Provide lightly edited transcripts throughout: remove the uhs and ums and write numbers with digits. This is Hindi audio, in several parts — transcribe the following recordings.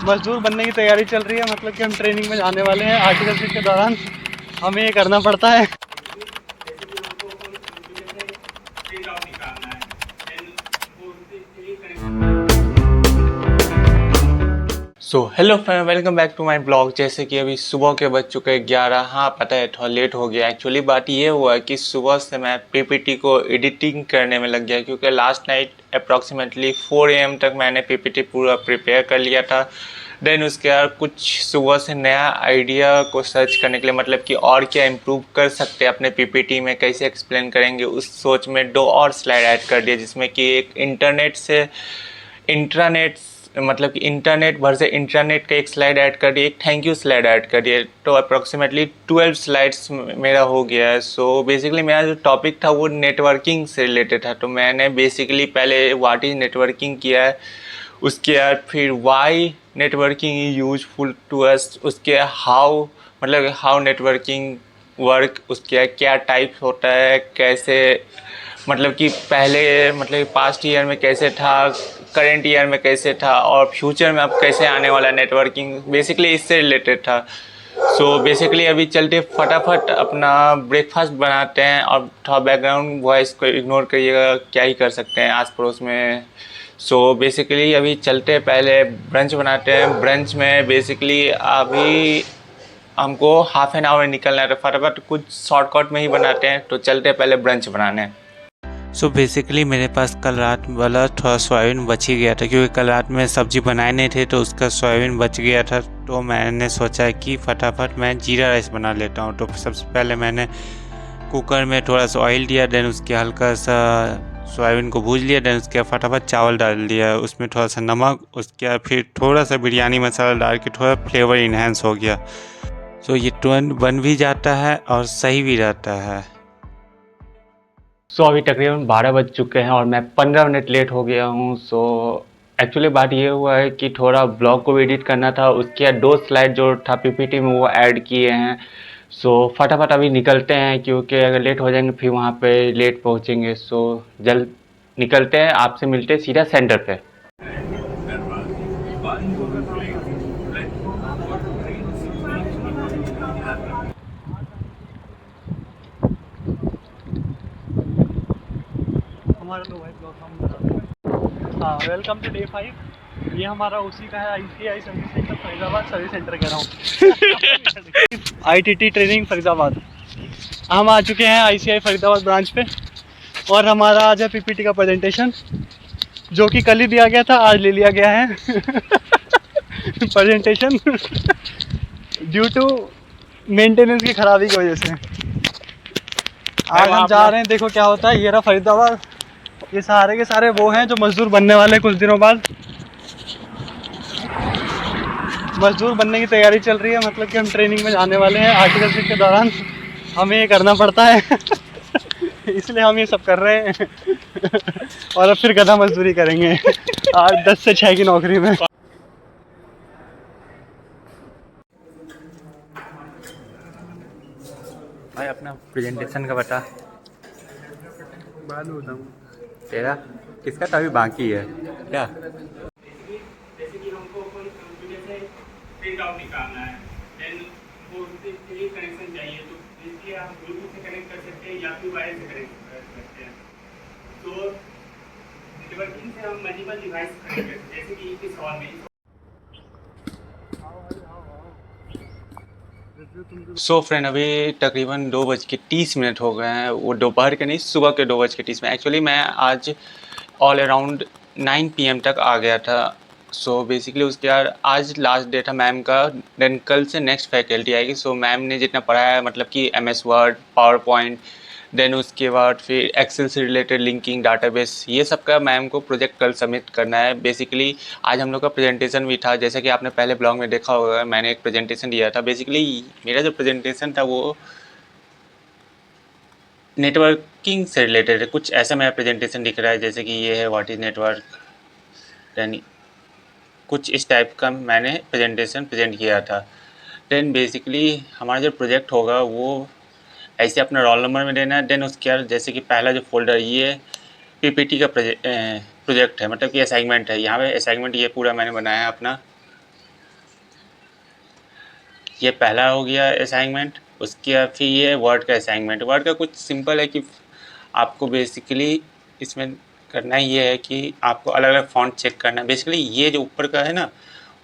मजदूर बनने की तैयारी चल रही है, मतलब कि हम ट्रेनिंग में जाने वाले हैं। आर्टिकल 6 के दौरान हमें ये करना पड़ता है। So hello friend, welcome back to my blog. जैसे कि अभी सुबह के बज चुके हैं 11। हाँ पता है थोड़ा लेट हो गया। एक्चुअली बात ये हुआ कि सुबह से मैं पीपीटी को एडिटिंग करने में लग गया, क्योंकि लास्ट नाइट अप्रॉक्सीमेटली 4 AM तक मैंने पीपीटी पूरा प्रिपेयर कर लिया था। देन उसके बाद कुछ सुबह से नया आइडिया को सर्च करने के लिए, मतलब कि और क्या इम्प्रूव कर सकते हैं अपने पीपीटी में, कैसे एक्सप्लेन करेंगे, उस सोच में 2 और स्लाइड ऐड कर दिया, जिसमें कि एक इंटरनेट से इंट्रानेट, मतलब कि इंटरनेट भर से इंटरनेट का एक स्लाइड ऐड कर दिए, एक थैंक यू स्लाइड ऐड कर दिए। तो अप्रॉक्सीमेटली 12 स्लाइड्स मेरा हो गया है। सो बेसिकली मेरा जो टॉपिक था वो नेटवर्किंग से रिलेटेड था। तो मैंने बेसिकली पहले व्हाट इज़ नेटवर्किंग किया है, उसके बाद फिर why networking is useful to us, उसके हाउ, मतलब हाउ नेटवर्किंग वर्क, उसके क्या टाइप होता है, कैसे, मतलब कि पहले, मतलब कि पास्ट ईयर में कैसे था, करेंट ईयर में कैसे था, और फ्यूचर में अब कैसे आने वाला है नेटवर्किंग, बेसिकली इससे रिलेटेड था। सो बेसिकली अभी चलते फटाफट अपना ब्रेकफास्ट बनाते हैं, और थोड़ा बैकग्राउंड वॉइस को इग्नोर करिएगा, क्या ही कर सकते हैं आस पड़ोस में। सो बेसिकली अभी चलते पहले ब्रंच बनाते हैं। ब्रंच में बेसिकली अभी हमको हाफ एन आवर निकलना है, तो फटाफट कुछ शॉर्टकट में ही बनाते हैं। तो चलते पहले ब्रंच बनाने। सो बेसिकली मेरे पास कल रात वाला थोड़ा सोयाबीन बच ही गया था, क्योंकि कल रात में सब्ज़ी बनाए नहीं थे, तो उसका सोयाबीन बच गया था। तो मैंने सोचा कि फटाफट मैं जीरा राइस बना लेता हूँ। तो सबसे पहले मैंने कुकर में थोड़ा सा ऑयल दिया, देन उसके हल्का सा सोयाबीन को भूज लिया, देन उसके फटाफट चावल डाल दिया, उसमें थोड़ा सा नमक, उसके बाद फिर थोड़ा सा बिरयानी मसाला डाल के थोड़ा फ्लेवर इन्हेंस हो गया। सो ये तुरंत बन भी जाता है और सही भी रहता है। अभी तकरीबन 12 बज चुके हैं और मैं 15 मिनट लेट हो गया हूँ। एक्चुअली बात ये हुआ है कि थोड़ा ब्लॉग को भी एडिट करना था, उसके बाद 2 स्लाइड जो था पीपीटी में वो ऐड किए हैं। फटाफट अभी निकलते हैं, क्योंकि अगर लेट हो जाएंगे फिर वहाँ पे लेट पहुँचेंगे। जल्द निकलते हैं, आपसे मिलते हैं सीधा सेंटर पे। हमारा तो भाई ब्लॉग हम, हाँ, वेलकम टू डे 5। ये हमारा उसी का है, ICI service centre Faridabad, service centre कह रहा हूँ। ITT training Faridabad. हम आ चुके हैं आईसीआई फरीदाबाद ब्रांच पे, और हमारा आज है पीपीटी का प्रेजेंटेशन, जो कि कल ही दिया गया था, आज ले लिया गया है प्रेजेंटेशन ड्यू टू मेंटेनेंस की खराबी की वजह से। आज हम जा रहे हैं, देखो क्या होता है। ये रहा फरीदाबाद। ये सारे के सारे वो हैं जो मजदूर बनने वाले हैं कुछ दिनों बाद। मजदूर बनने की तैयारी चल रही है, मतलब कि हम ट्रेनिंग में जाने वाले हैं। आर्टिकल 6 के दौरान हमें ये करना पड़ता है इसलिए हम ये सब कर रहे हैं और अब फिर गधा मजदूरी करेंगे आज 10 से 6 की नौकरी में। भाई अपना प्रेजेंटेशन का बता। बाद में बताऊँ। तेरा किसका तो अभी बाकी है क्या? जैसे कि हमको अपन कंप्यूटर से प्रिंट आउट निकालना है, देन वो एक कनेक्शन चाहिए, तो इसलिए आप ब्लूटूथ से कनेक्ट कर सकते हैं या फिर वायर से कनेक्ट कर सकते हैं। तो नेटवर्किंग से हम मल्टीपल डिवाइस कनेक्ट कर सकते हैं, जैसे कि इस हॉल में। फ्रेंड, अभी तकरीबन 2:30 हो गए हैं। वो दोपहर के नहीं, सुबह के 2:30 में। एक्चुअली मैं आज ऑल अराउंड 9 PM तक आ गया था। बेसिकली उसके बाद आज लास्ट डे था मैम का। देन कल से नेक्स्ट फैकल्टी आएगी। मैम ने जितना पढ़ाया है, मतलब कि MS word, PowerPoint, then उसके बाद फिर एक्सेल से रिलेटेड लिंकिंग, डाटाबेस, ये सब का मैम को प्रोजेक्ट कल सबमिट करना है। बेसिकली आज हम लोग का प्रेजेंटेशन भी था, जैसा कि आपने पहले ब्लॉग में देखा होगा, मैंने एक प्रेजेंटेशन दिया था। बेसिकली मेरा जो प्रेजेंटेशन था वो नेटवर्किंग से रिलेटेड है। कुछ ऐसा मेरा प्रेजेंटेशन दिख रहा है, जैसे कि ये है व्हाट इज़ नेटवर्क, यानी कुछ इस टाइप का मैंने प्रेजेंटेशन प्रेजेंट किया था। देन बेसिकली हमारा जो प्रोजेक्ट होगा वो ऐसे अपना रोल नंबर में देना है। देन उसके बाद जैसे कि पहला जो फोल्डर, ये पीपीटी का प्रोजेक्ट है, मतलब कि असाइनमेंट है। यहाँ पे असाइनमेंट ये पूरा मैंने बनाया है अपना। ये पहला हो गया असाइनमेंट। उसके बाद फिर ये वर्ड का असाइनमेंट। वर्ड का कुछ सिंपल है कि आपको बेसिकली इसमें करना ये है कि आपको अलग अलग फ़ॉन्ट चेक करना है। बेसिकली ये जो ऊपर का है ना,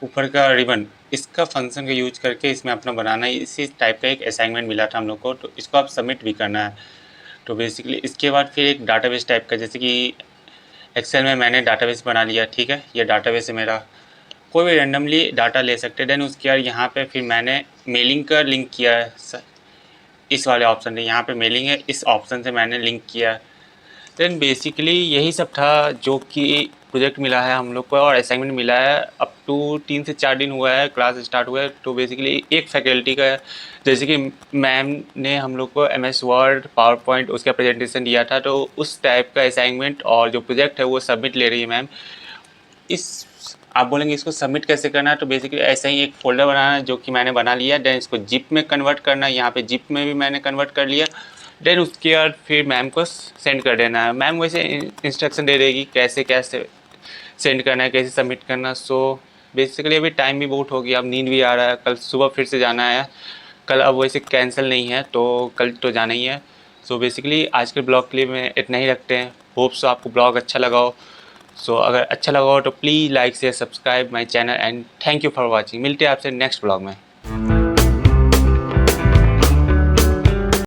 ऊपर का रिबन, इसका फंक्शन का यूज करके इसमें अपना बनाना है। इसी टाइप का एक असाइनमेंट मिला था हम लोग को, तो इसको आप सबमिट भी करना है। तो बेसिकली इसके बाद फिर एक डाटाबेस टाइप का, जैसे कि एक्सेल में मैंने डाटाबेस बना लिया, ठीक है, ये डाटाबेस है मेरा। कोई भी रैंडमली डाटा ले सकते हैं। देन उसके बाद यहाँ पे फिर मैंने मेलिंग का लिंक किया है, इस वाले ऑप्शन से। यहाँ पे मेलिंग है, इस ऑप्शन से मैंने लिंक किया। देन बेसिकली यही सब था जो कि प्रोजेक्ट मिला है हम लोग को और असाइनमेंट मिला है। अप टू 3 से 4 दिन हुआ है क्लास स्टार्ट हुआ है। तो बेसिकली एक फैकल्टी का, जैसे कि मैम ने हम लोग को MS वर्ड, पावर पॉइंट, उसका प्रेजेंटेशन दिया था, तो उस टाइप का असाइनमेंट और जो प्रोजेक्ट है वो सबमिट ले रही है मैम। इस आप बोलेंगे इसको सबमिट कैसे करना है, तो बेसिकली ऐसा ही एक फ़ोल्डर बनाना है जो कि मैंने बना लिया। देन इसको जिप में कन्वर्ट करना है। यहाँ पे जिप में भी मैंने कन्वर्ट कर लिया। देन उसके बाद फिर मैम को सेंड कर देना है। मैम वैसे इंस्ट्रक्शन दे देगी कैसे कैसे सेंड करना है, कैसे सबमिट करना। सो बेसिकली अभी टाइम भी बहुत हो गया, अब नींद भी आ रहा है, कल सुबह फिर से जाना है। कल अब वैसे कैंसिल नहीं है, तो कल तो जाना ही है। सो बेसिकली आज के ब्लॉग के लिए मैं इतना ही रखते हैं। होप सो आपको ब्लॉग अच्छा लगा हो। सो अगर अच्छा लगा हो तो please like share subscribe my channel and thank you for watching. मिलते हैं आपसे नेक्स्ट ब्लॉग में।